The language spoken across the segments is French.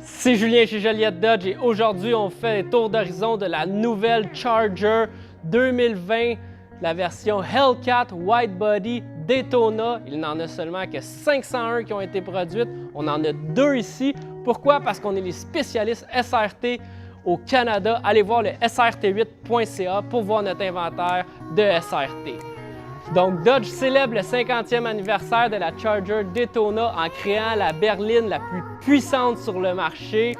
C'est Julien chez Joliette Dodge et aujourd'hui on fait un tour d'horizon de la nouvelle Charger 2020, la version Hellcat Wide Body Daytona. Il n'en a seulement que 501 qui ont été produites. On en a 2 ici. Pourquoi? Parce qu'on est les spécialistes SRT au Canada. Allez voir le srt8.ca pour voir notre inventaire de SRT. Donc, Dodge célèbre le 50e anniversaire de la Charger Daytona en créant la berline la plus puissante sur le marché.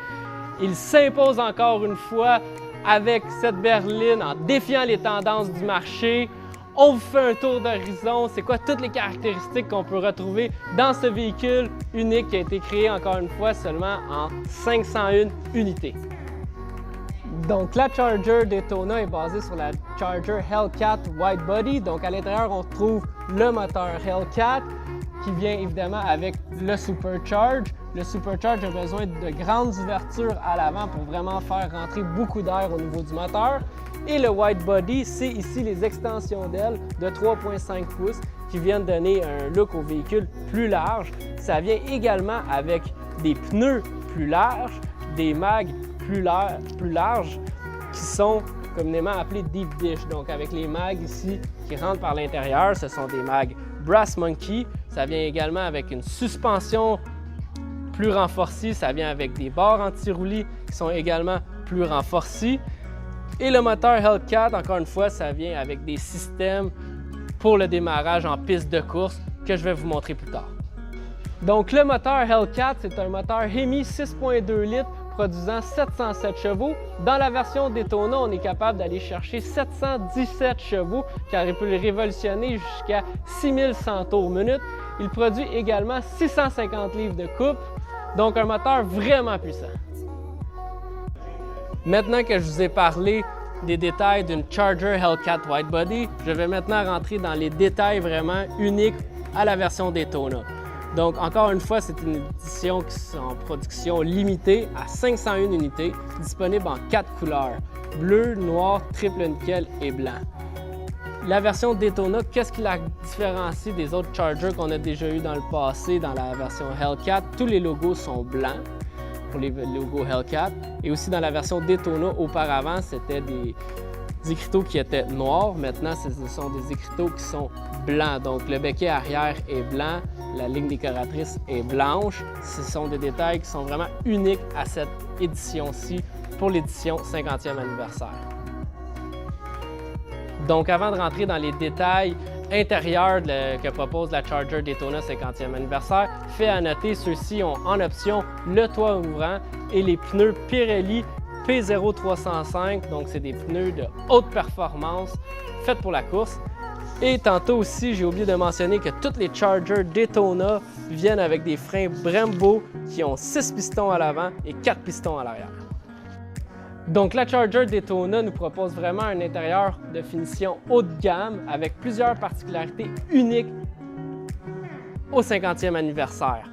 Il s'impose encore une fois avec cette berline en défiant les tendances du marché. On vous fait un tour d'horizon. C'est quoi toutes les caractéristiques qu'on peut retrouver dans ce véhicule unique qui a été créé encore une fois seulement en 501 unités. Donc, la Charger Daytona est basée sur la Charger Hellcat Wide Body. Donc, à l'intérieur, on retrouve le moteur Hellcat qui vient évidemment avec le Supercharge. Le Supercharge a besoin de grandes ouvertures à l'avant pour vraiment faire rentrer beaucoup d'air au niveau du moteur. Et le Wide Body, c'est ici les extensions d'ailes de 3,5 pouces qui viennent donner un look au véhicule plus large. Ça vient également avec des pneus plus larges, des mags plus larges qui sont communément appelés Deep Dish. Donc avec les mags ici qui rentrent par l'intérieur, ce sont des mags Brass Monkey. Ça vient également avec une suspension plus renforcée. Ça vient avec des barres anti-roulis qui sont également plus renforcées. Et le moteur Hellcat, encore une fois, ça vient avec des systèmes pour le démarrage en piste de course que je vais vous montrer plus tard. Donc le moteur Hellcat, c'est un moteur Hemi 6,2 litres produisant 707 chevaux. Dans la version Daytona, on est capable d'aller chercher 717 chevaux qui aurait pu le révolutionner jusqu'à 6100 tours minute. Il produit également 650 livres de couple, donc un moteur vraiment puissant. Maintenant que je vous ai parlé des détails d'une Charger Hellcat Wide Body, je vais maintenant rentrer dans les détails vraiment uniques à la version Daytona. Donc, encore une fois, c'est une édition qui est en production limitée à 501 unités, disponible en 4 couleurs, bleu, noir, triple nickel et blanc. La version Daytona, qu'est-ce qui la différencie des autres Chargers qu'on a déjà eu dans le passé dans la version Hellcat? Tous les logos sont blancs pour les logos Hellcat. Et aussi dans la version Daytona, auparavant, c'était des écriteaux qui étaient noirs. Maintenant, ce sont des écriteaux qui sont blancs. Donc, le becquet arrière est blanc, la ligne décoratrice est blanche. Ce sont des détails qui sont vraiment uniques à cette édition-ci pour l'édition 50e anniversaire. Donc, avant de rentrer dans les détails intérieurs que propose la Charger Daytona 50e anniversaire, fait à noter, ceux-ci ont en option le toit ouvrant et les pneus Pirelli P0305, donc c'est des pneus de haute performance faits pour la course. Et tantôt aussi, j'ai oublié de mentionner que toutes les Charger Daytona viennent avec des freins Brembo qui ont 6 pistons à l'avant et 4 pistons à l'arrière. Donc la Charger Daytona nous propose vraiment un intérieur de finition haut de gamme avec plusieurs particularités uniques au 50e anniversaire.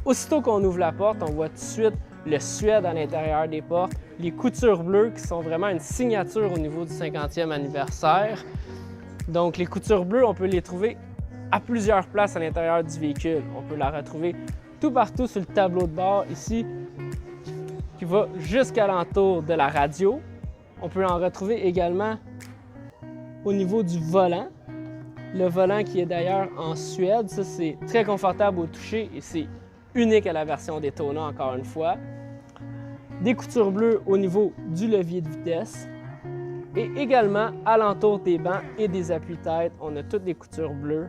Aussitôt qu'on ouvre la porte, on voit tout de suite le suède à l'intérieur des portes, les coutures bleues qui sont vraiment une signature au niveau du 50e anniversaire. Donc les coutures bleues, on peut les trouver à plusieurs places à l'intérieur du véhicule. On peut la retrouver tout partout sur le tableau de bord ici, qui va jusqu'à l'entour de la radio. On peut en retrouver également au niveau du volant. Le volant qui est d'ailleurs en suède, ça c'est très confortable au toucher et c'est unique à la version Daytona encore une fois. Des coutures bleues au niveau du levier de vitesse. Et également, alentour des bancs et des appuis-têtes, on a toutes des coutures bleues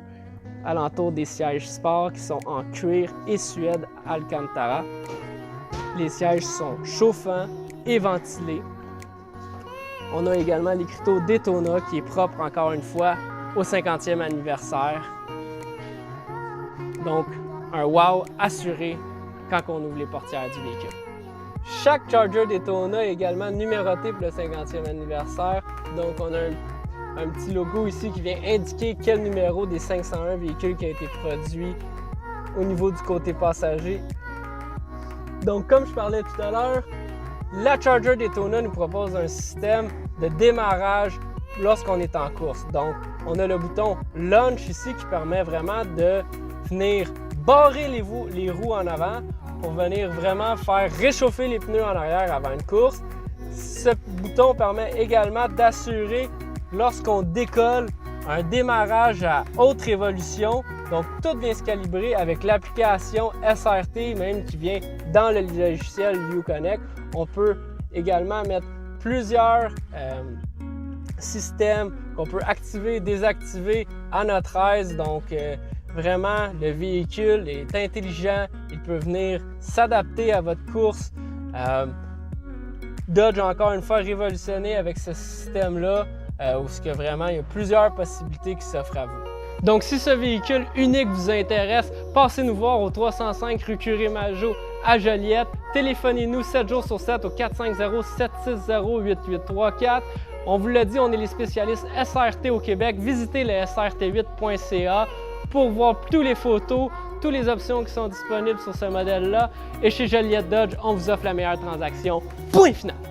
alentour des sièges sport qui sont en cuir et suède Alcantara. Les sièges sont chauffants et ventilés. On a également l'écriteau Daytona qui est propre encore une fois au 50e anniversaire. Donc, un wow assuré quand on ouvre les portières du véhicule. Chaque Charger Daytona est également numéroté pour le 50e anniversaire. Donc, on a un petit logo ici qui vient indiquer quel numéro des 501 véhicules qui a été produit au niveau du côté passager. Donc, comme je parlais tout à l'heure, la Charger Daytona nous propose un système de démarrage lorsqu'on est en course. Donc, on a le bouton Launch ici qui permet vraiment de venir barrer les roues en avant pour venir vraiment faire réchauffer les pneus en arrière avant une course. Ce bouton permet également d'assurer lorsqu'on décolle un démarrage à haute révolution. Donc tout vient se calibrer avec l'application SRT même qui vient dans le logiciel Uconnect. On peut également mettre plusieurs systèmes qu'on peut activer et désactiver à notre aise. Donc vraiment, le véhicule est intelligent, il peut venir s'adapter à votre course. Dodge a encore une fois révolutionné avec ce système-là, où vraiment il y a plusieurs possibilités qui s'offrent à vous. Donc si ce véhicule unique vous intéresse, passez nous voir au 305 rue Curie-Majot à Joliette. Téléphonez-nous 7 jours sur 7 au 450-760-8834. On vous l'a dit, on est les spécialistes SRT au Québec. Visitez le srt8.ca pour voir toutes les photos, toutes les options qui sont disponibles sur ce modèle-là. Et chez Joliette Dodge, on vous offre la meilleure transaction. Point final!